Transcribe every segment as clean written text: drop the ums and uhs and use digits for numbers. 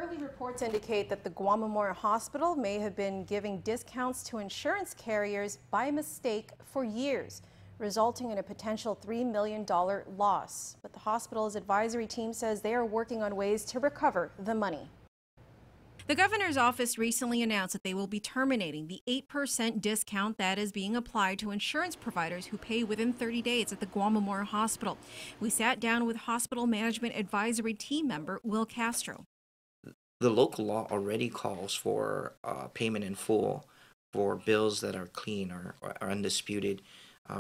Early reports indicate that the GUAM Memorial Hospital may have been giving discounts to insurance carriers by mistake for years, resulting in a potential $3 million loss. But the hospital's advisory team says they are working on ways to recover the money. The governor's office recently announced that they will be terminating the 8% discount that is being applied to insurance providers who pay within 30 days at the GUAM Memorial Hospital. We sat down with Hospital Management Advisory Team member Will Castro. The local law already calls for payment in full for bills that are clean or undisputed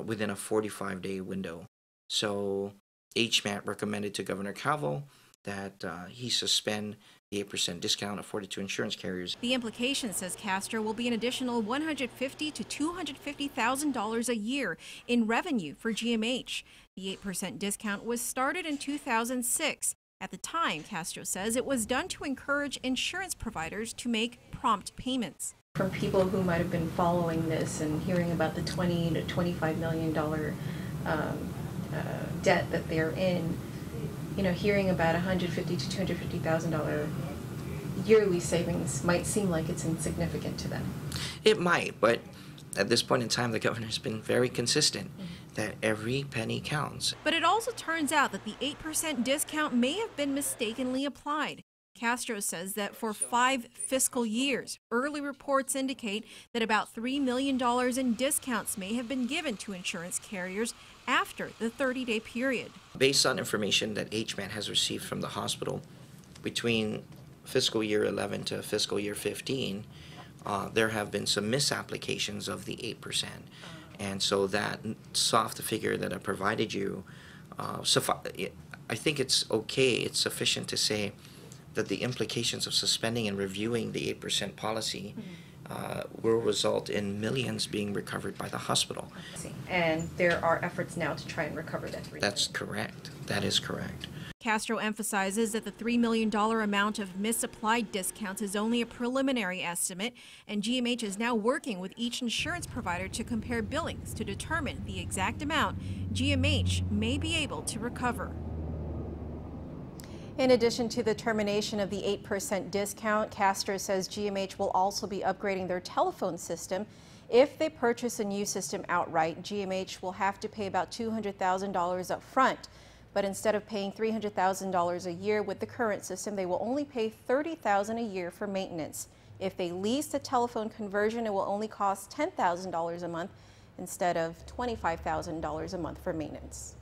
within a 45-day window. So HMAT recommended to Governor Calvo that he suspend the 8% discount afforded to insurance carriers. The implication, says Castro, will be an additional $150,000 to $250,000 a year in revenue for GMH. The 8% discount was started in 2006. At the time, Castro says it was done to encourage insurance providers to make prompt payments. From people who might have been following this and hearing about the $20 to $25 million debt that they're in, hearing about $150,000 to $250,000 yearly savings might seem like it's insignificant to them. It might, but at this point in time, the governor's been very consistent that every penny counts. But it also turns out that the 8% discount may have been mistakenly applied. Castro says that for 5 fiscal years, early reports indicate that about $3 million in discounts may have been given to insurance carriers after the 30-day period. Based on information that HMAT has received from the hospital, between fiscal year 11 to fiscal year 15, there have been some misapplications of the 8%. And so that soft figure that I provided you, I think it's okay, it's sufficient to say that the implications of suspending and reviewing the 8% policy will result in millions being recovered by the hospital. And there are efforts now to try and recover that $3 million. That's correct. That is correct. Castro emphasizes that the $3 million amount of misapplied discounts is only a preliminary estimate, and GMH is now working with each insurance provider to compare billings to determine the exact amount GMH may be able to recover. In addition to the termination of the 8% discount, Castro says GMH will also be upgrading their telephone system. If they purchase a new system outright, GMH will have to pay about $200,000 up front. But instead of paying $300,000 a year with the current system, they will only pay $30,000 a year for maintenance. If they lease the telephone conversion, it will only cost $10,000 a month instead of $25,000 a month for maintenance.